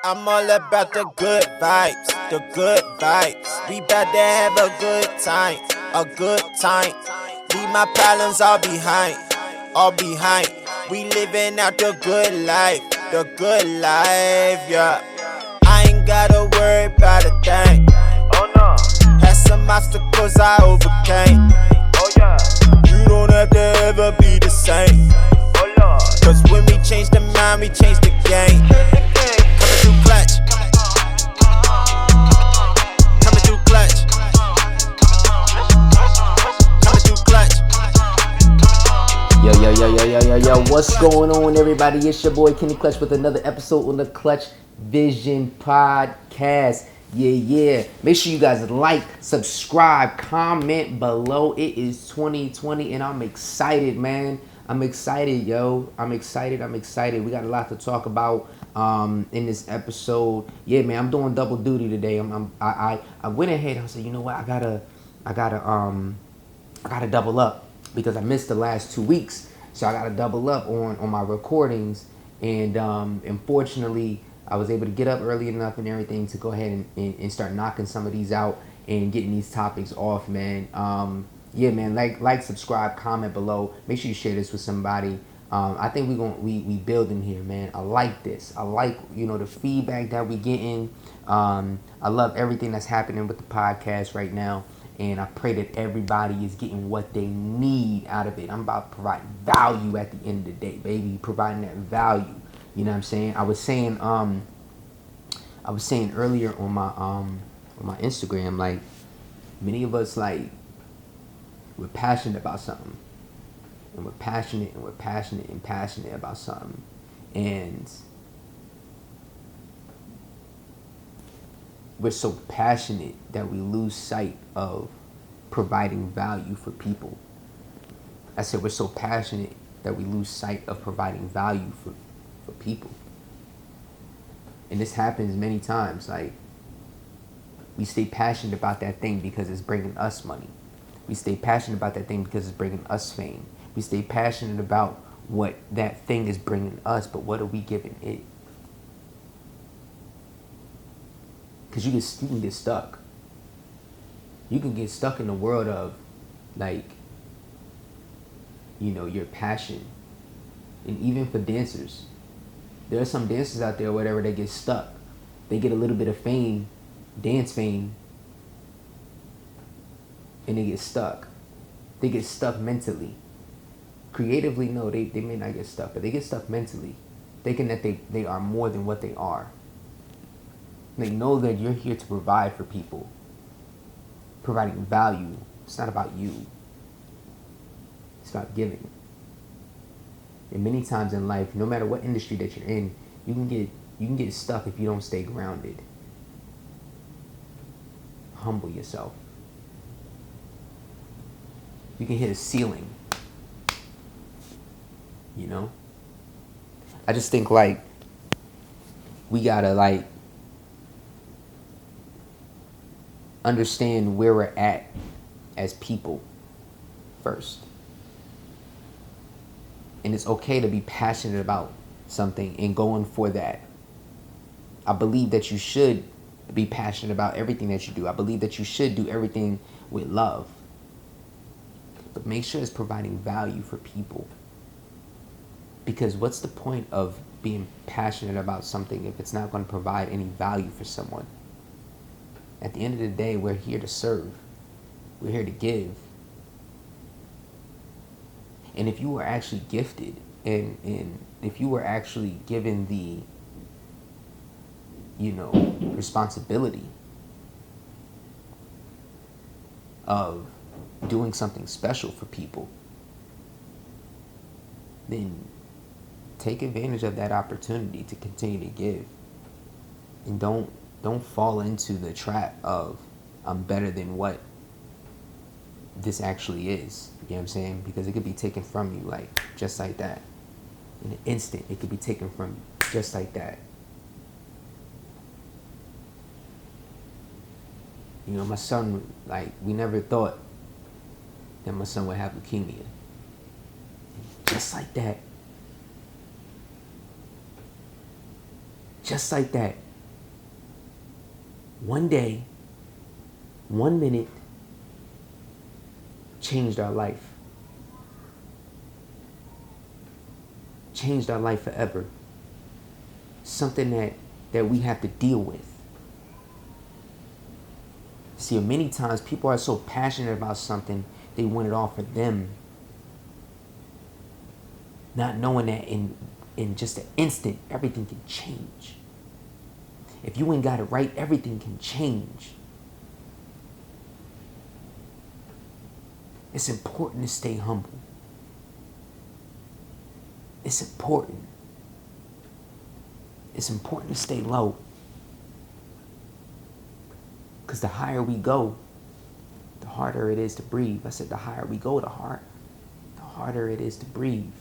I'm all about the good vibes, the good vibes. We bout to have a good time, a good time. Leave my problems all behind, all behind. We living out the good life, yeah. I ain't gotta worry about a thing. Oh no. Had some obstacles I overcame. Oh yeah. You don't have to ever be the same. Oh Lord. Cause when we change the mind, we change the game. Coming through clutch. Coming through clutch. Coming through clutch. Yo, what's going on, everybody? It's your boy Kenny Clutch with another episode on the Clutchvision podcast. Yeah. Make sure you guys like, subscribe, comment below. It is 2020 and I'm excited, man. I'm excited, yo. I'm excited. We got a lot to talk about in this episode. Yeah, man. I'm doing double duty today. I went ahead and I said, you know what? I gotta double up because I missed the last 2 weeks, so I gotta double up on my recordings. And unfortunately, I was able to get up early enough and everything to go ahead and start knocking some of these out and getting these topics off, man. Yeah, man. Like, subscribe, comment below. Make sure you share this with somebody. I think we building here, man. I like this. I like the feedback that we getting. I love everything that's happening with the podcast right now. And I pray that everybody is getting what they need out of it. I'm about to provide value at the end of the day, baby. Providing that value. You know what I'm saying? I was saying earlier on my Instagram, like, many of us, like, we're passionate about something. And we're passionate about something. And we're so passionate that we lose sight of providing value for people. I said we're so passionate that we lose sight of providing value for people. And this happens many times. Like, we stay passionate about that thing because it's bringing us money. We stay passionate about that thing because it's bringing us fame. We stay passionate about what that thing is bringing us, but what are we giving it? Because you can get stuck. You can get stuck in the world of, like, your passion. And even for dancers, there are some dancers out there, whatever, they get stuck. They get a little bit of fame, dance fame, and they get stuck. They get stuck mentally. Creatively, no, they may not get stuck, but they get stuck mentally, thinking that they are more than what they are. They know that you're here to provide for people, providing value. It's not about you. It's about giving. And many times in life, no matter what industry that you're in, you can get stuck if you don't stay grounded. Humble yourself. You can hit a ceiling. I just think, like, we gotta, like, understand where we're at as people first. And it's okay to be passionate about something and going for that. I believe that you should be passionate about everything that you do. I believe that you should do everything with love. But make sure it's providing value for people. Because what's the point of being passionate about something if it's not going to provide any value for someone? At the end of the day, we're here to serve. We're here to give. And if you were actually gifted and if you were actually given the, responsibility of doing something special for people, then take advantage of that opportunity to continue to give. And don't fall into the trap of, I'm better than what this actually is. You know what I'm saying? Because it could be taken from you, like, just like that. In an instant, it could be taken from you, just like that. My son, like, we never thought that my son would have leukemia. Just like that. Just like that. One day, 1 minute changed our life. Changed our life forever. Something that we have to deal with. See, many times people are so passionate about something, they want it all for them. Not knowing that in just an instant, everything can change. If you ain't got it right, everything can change. It's important to stay humble. It's important. It's important to stay low. Because the higher we go, the harder it is to breathe. I said the higher we go, the harder it is to breathe.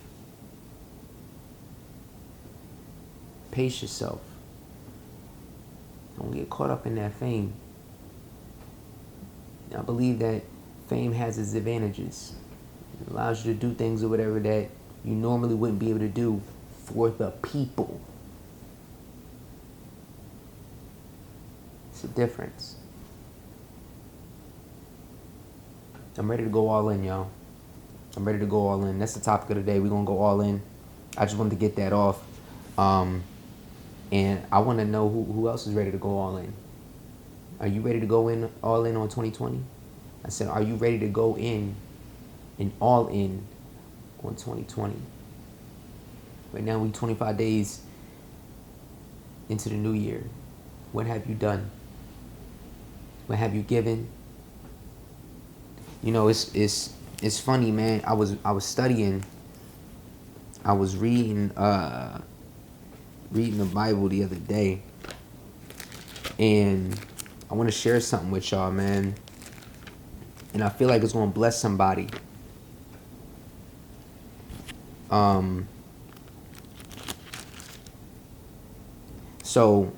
Pace yourself. Don't get caught up in that fame. I believe that fame has its advantages. It allows you to do things or whatever that you normally wouldn't be able to do for the people. It's a difference. I'm ready to go all in, y'all. I'm ready to go all in. That's the topic of the day. We're going to go all in. I just wanted to get that off. And I want to know who else is ready to go all in. Are you ready to go in all in on 2020? I said, are you ready to go in and all in on 2020? Right now, we 25 days into the new year. What have you done? What have you given? You know, it's funny, man. I was studying. I was reading the Bible the other day, and I want to share something with y'all, man. And I feel like it's gonna bless somebody. So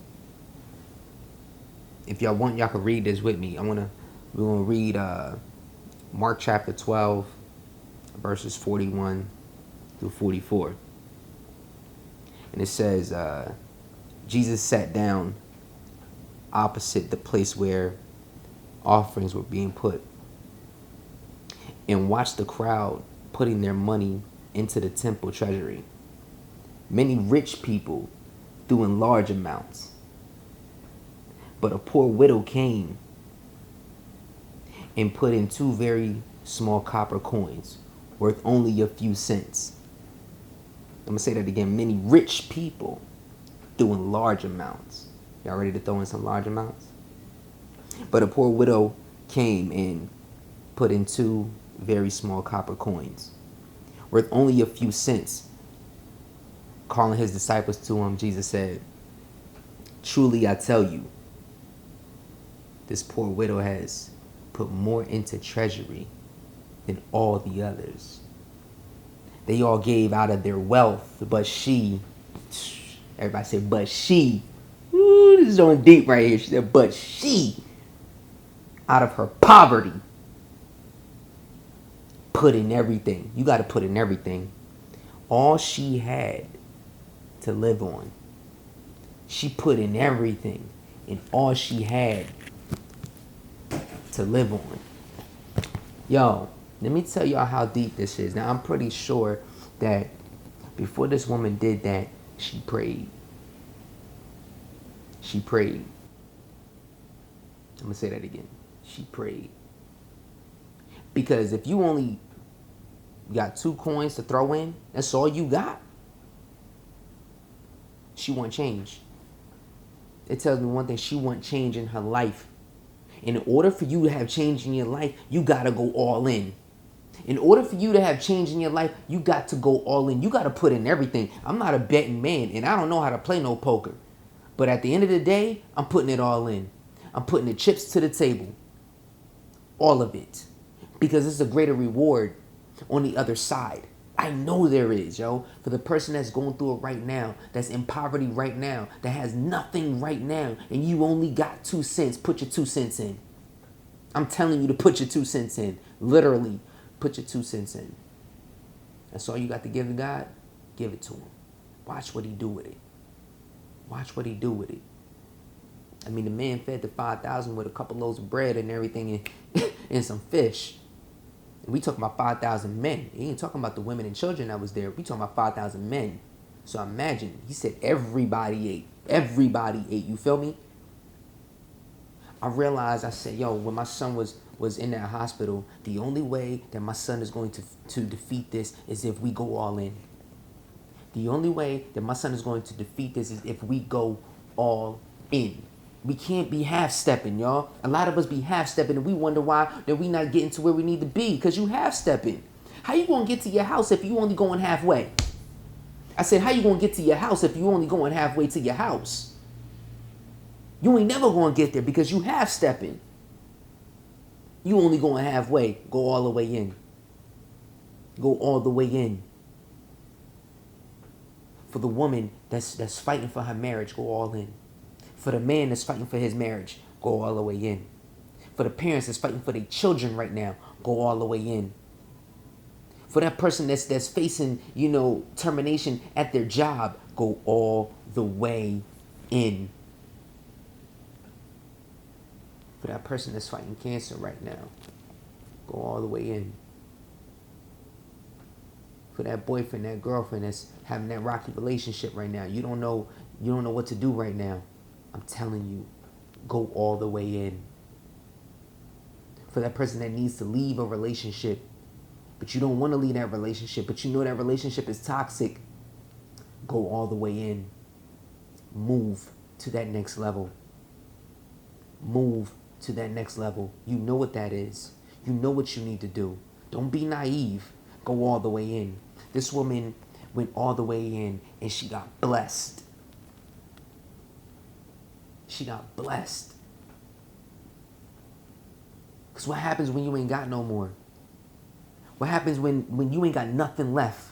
if y'all want, y'all can read this with me. We're gonna read Mark chapter 12, verses 41 through 44. And it says, Jesus sat down opposite the place where offerings were being put and watched the crowd putting their money into the temple treasury. Many rich people threw in large amounts, but a poor widow came and put in 2 very small copper coins worth only a few cents. I'm going to say that again. Many rich people threw in large amounts. Y'all ready to throw in some large amounts? But a poor widow came and put in 2 very small copper coins worth only a few cents. Calling his disciples to him, Jesus said, "Truly I tell you, this poor widow has put more into treasury than all the others. They all gave out of their wealth, but she," everybody said, "but she," ooh, this is going deep right here. She said, "but she, out of her poverty, put in everything." You got to put in everything. All she had to live on. She put in everything and all she had to live on. Yo, let me tell y'all how deep this is. Now, I'm pretty sure that before this woman did that, she prayed. She prayed. I'm going to say that again. She prayed. Because if you only got 2 coins to throw in, that's all you got. She want change. It tells me one thing. She want change in her life. In order for you to have change in your life, you got to go all in. In order for you to have change in your life, you got to go all in. You got to put in everything. I'm not a betting man, and I don't know how to play no poker. But at the end of the day, I'm putting it all in. I'm putting the chips to the table. All of it. Because it's a greater reward on the other side. I know there is, yo. For the person that's going through it right now, that's in poverty right now, that has nothing right now, and you only got 2 cents, put your 2 cents in. I'm telling you to put your 2 cents in. Literally, put your 2 cents in. That's all you got to give to God. Give it to him. Watch what he do with it. Watch what he do with it. I mean, the man fed the 5,000 with a couple loaves of bread and everything and, and some fish. And we talking about 5,000 men. He ain't talking about the women and children that was there. We talking about 5,000 men. So imagine, he said everybody ate. Everybody ate. You feel me? I realized, I said, yo, when my son was in that hospital, the only way that my son is going to defeat this is if we go all in. The only way that my son is going to defeat this is if we go all in. We can't be half-stepping, y'all. A lot of us be half-stepping and we wonder why that we not getting to where we need to be, because you half-stepping. How you going to get to your house if you only going halfway? I said, how you going to get to your house if you only going halfway to your house? You ain't never going to get there because you half-stepping. You only going halfway. Go all the way in. Go all the way in. For the woman that's fighting for her marriage, go all in. For the man that's fighting for his marriage, go all the way in. For the parents that's fighting for their children right now, go all the way in. For that person that's facing, termination at their job, go all the way in. For that person that's fighting cancer right now, go all the way in. For that boyfriend, that girlfriend that's having that rocky relationship right now, you don't know what to do right now. I'm telling you, go all the way in. For that person that needs to leave a relationship, but you don't want to leave that relationship, but you know that relationship is toxic, go all the way in. Move to that next level. Move to that next level. You know what that is. You know what you need to do. Don't be naive. Go all the way in. This woman went all the way in and she got blessed. She got blessed. Because what happens when you ain't got no more? What happens when you ain't got nothing left?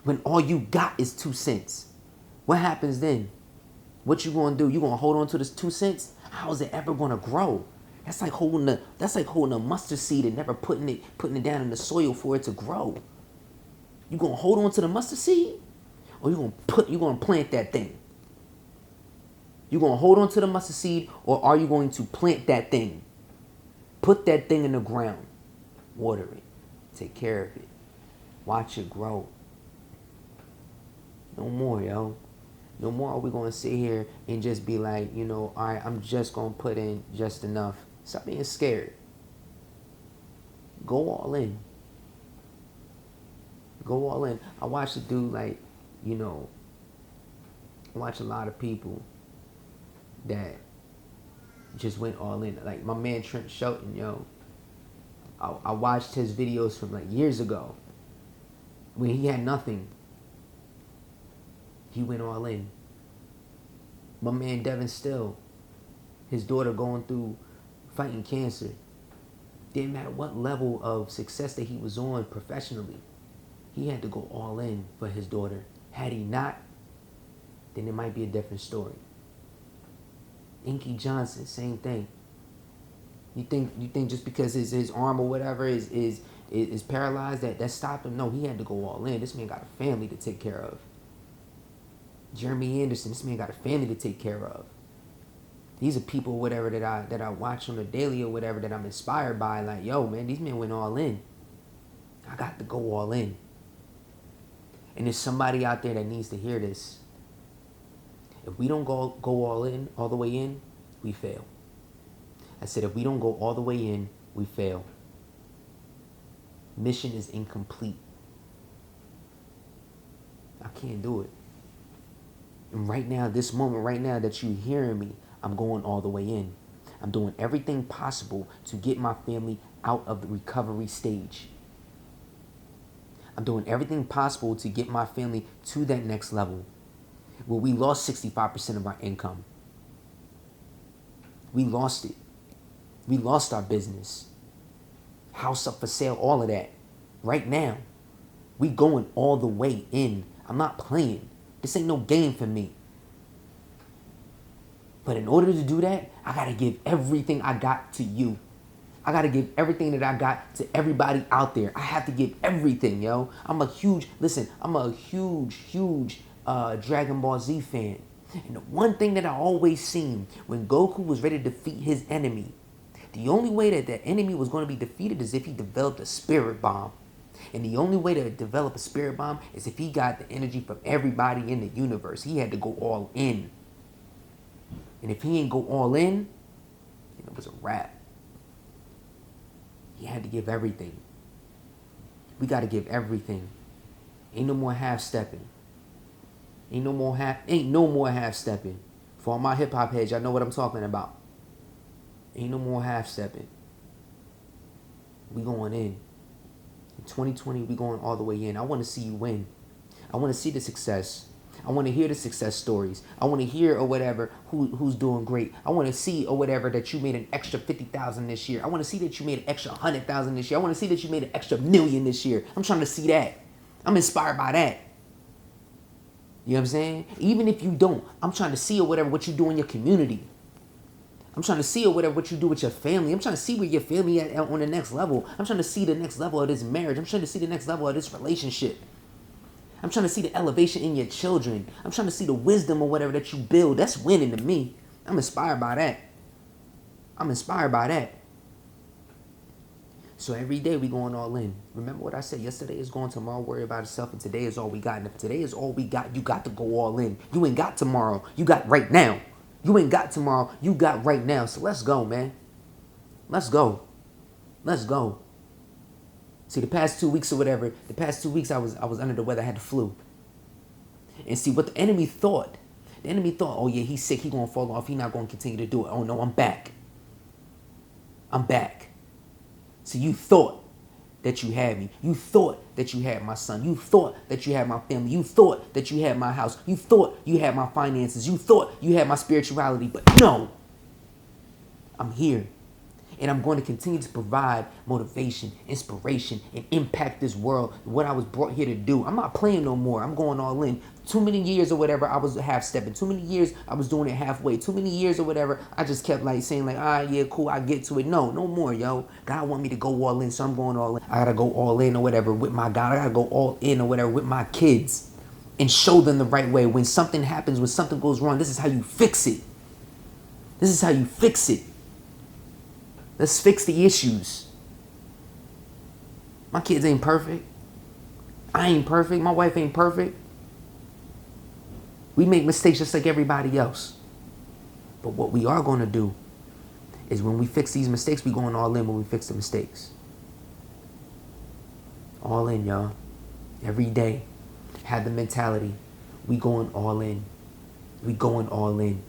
When all you got is 2 cents? What happens then? What you gonna do? You gonna hold on to this 2 cents? How is it ever gonna grow? That's like holding a mustard seed and never putting it down in the soil for it to grow. You gonna hold on to the mustard seed, or you gonna plant that thing? You gonna hold on to the mustard seed, or are you going to plant that thing? Put that thing in the ground, water it, take care of it, watch it grow. No more, yo. No more are we going to sit here and just be like, all right, I'm just going to put in just enough. Stop being scared. Go all in. Go all in. I watch a dude I watch a lot of people that just went all in. Like my man Trent Shelton, yo. I watched his videos from years ago when he had nothing. He went all in. My man Devin Still, his daughter going through fighting cancer. Didn't matter what level of success that he was on professionally. He had to go all in for his daughter. Had he not, then it might be a different story. Inky Johnson, same thing. You think just because his arm or whatever is paralyzed that stopped him? No, he had to go all in. This man got a family to take care of. Jeremy Anderson, this man got a family to take care of. These are people, whatever, that I watch on the daily or whatever, that I'm inspired by. Like, yo, man, these men went all in. I got to go all in. And there's somebody out there that needs to hear this. If we don't go all in, all the way in, we fail. I said, if we don't go all the way in, we fail. Mission is incomplete. I can't do it. And right now, this moment right now that you're hearing me, I'm going all the way in. I'm doing everything possible to get my family out of the recovery stage. I'm doing everything possible to get my family to that next level where we lost 65% of our income. We lost it. We lost our business. House up for sale, all of that. Right now, we going all the way in. I'm not playing. This ain't no game for me. But in order to do that, I got to give everything I got to you. I got to give everything that I got to everybody out there. I have to give everything, yo. I'm a huge Dragon Ball Z fan. And the one thing that I always seen when Goku was ready to defeat his enemy, the only way that that enemy was going to be defeated is if he developed a spirit bomb. And the only way to develop a spirit bomb is if he got the energy from everybody in the universe. He had to go all in. And if he ain't go all in, then it was a wrap. He had to give everything. We got to give everything. Ain't no more half-stepping. Ain't no more half-stepping. For all my hip-hop heads, y'all know what I'm talking about. Ain't no more half-stepping. We going in. In 2020, we going all the way in. I want to see you win. I want to see the success. I want to hear the success stories. I want to hear or whatever who's doing great. I want to see or whatever that you made an extra 50,000 this year. I want to see that you made an extra 100,000 this year. I want to see that you made an extra million this year. I'm trying to see that. I'm inspired by that. You know what I'm saying? Even if you don't, I'm trying to see or whatever what you do in your community. I'm trying to see or whatever what you do with your family. I'm trying to see where your family at on the next level. I'm trying to see the next level of this marriage. I'm trying to see the next level of this relationship. I'm trying to see the elevation in your children. I'm trying to see the wisdom or whatever that you build. That's winning to me. I'm inspired by that. I'm inspired by that. So every day we going all in. Remember what I said, yesterday is gone, tomorrow worry about itself, and today is all we got. And if today is all we got, you got to go all in. You ain't got tomorrow. You got right now. You ain't got tomorrow. You got right now. So let's go, man. Let's go. Let's go. See, the past 2 weeks or whatever, I was under the weather, I had the flu. And see what the enemy thought. The enemy thought, oh yeah, he's sick, he's gonna fall off, he's not gonna continue to do it. Oh no, I'm back. I'm back. So you thought that you had me. You thought that you had my son. You thought that you had my family. You thought that you had my house. You thought you had my finances. You thought you had my spirituality. But no, I'm here. And I'm going to continue to provide motivation, inspiration, and impact this world. What I was brought here to do. I'm not playing no more. I'm going all in. Too many years or whatever, I was half-stepping. Too many years, I was doing it halfway. Too many years or whatever, I just kept like saying like, yeah, cool, I get to it. No more, yo. God want me to go all in, so I'm going all in. I got to go all in or whatever with my God. I got to go all in or whatever with my kids and show them the right way. When something happens, when something goes wrong, this is how you fix it. This is how you fix it. Let's fix the issues. My kids ain't perfect. I ain't perfect. My wife ain't perfect. We make mistakes just like everybody else. But what we are going to do is when we fix these mistakes, we going all in when we fix the mistakes. All in, y'all. Every day. Have the mentality. We going all in. We going all in.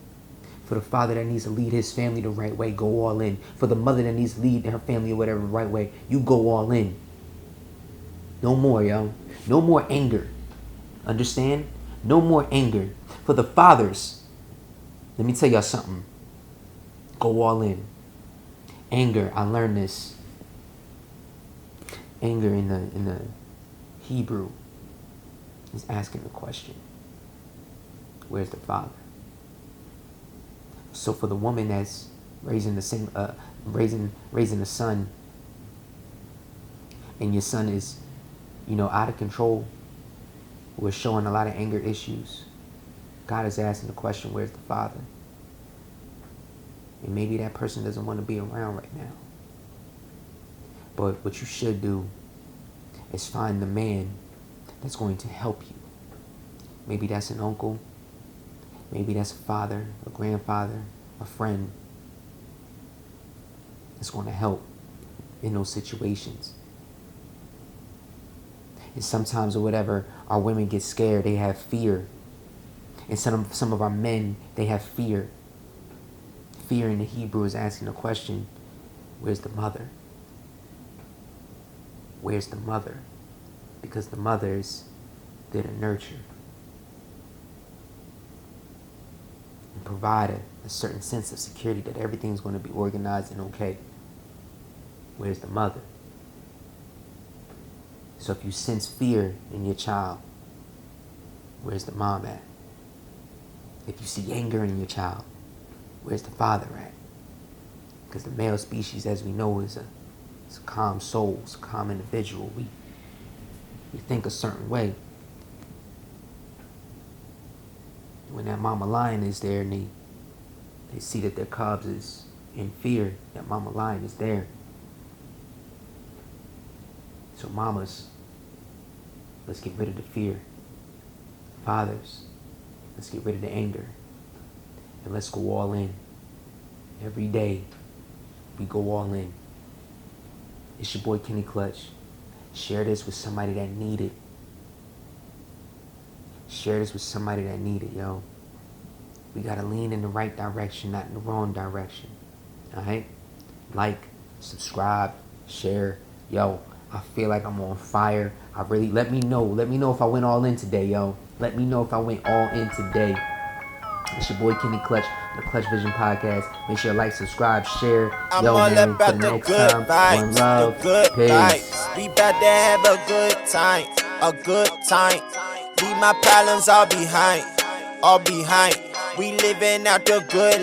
For the father that needs to lead his family the right way, go all in. For the mother that needs to lead her family or whatever the right way, you go all in. No more, yo. No more anger. Understand? No more anger. For the fathers, let me tell y'all something. Go all in. Anger, I learned this. Anger in the Hebrew is asking the question, where's the father? So for the woman that's raising raising a son, and your son is, out of control, or is showing a lot of anger issues, God is asking the question, where's the father? And maybe that person doesn't want to be around right now. But what you should do is find the man that's going to help you. Maybe that's an uncle. Maybe that's a father, a grandfather, a friend that's going to help in those situations. And sometimes or whatever, our women get scared. They have fear. And some of our men, they have fear. Fear in the Hebrew is asking the question, where's the mother? Where's the mother? Because the mothers, they're the nurture. And provide a certain sense of security that everything's going to be organized and okay. Where's the mother? So if you sense fear in your child, where's the mom at? If you see anger in your child, where's the father at? Because the male species, as we know, is a calm soul, it's a calm individual. We think a certain way. when that mama lion is there and they see that their cubs is in fear, that mama lion is there. So mamas, let's get rid of the fear. Fathers, let's get rid of the anger. And let's go all in. Every day, we go all in. It's your boy Kenny Clutch. Share this with somebody that need it. Share this with somebody that need it, yo. We gotta lean in the right direction, not in the wrong direction. Alright? Like, subscribe, share. Yo, I feel like I'm on fire. Let me know. Let me know if I went all in today, yo. Let me know if I went all in today. It's your boy Kenny Clutch, the Clutchvision podcast. Make sure to like, subscribe, share. I'm Yo, all man, about till the the next good time. vibes, One love. the good Peace. vibes. We about to have a good time, a good time. Leave my problems all behind, all behind. We living out the good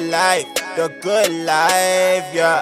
life, yeah.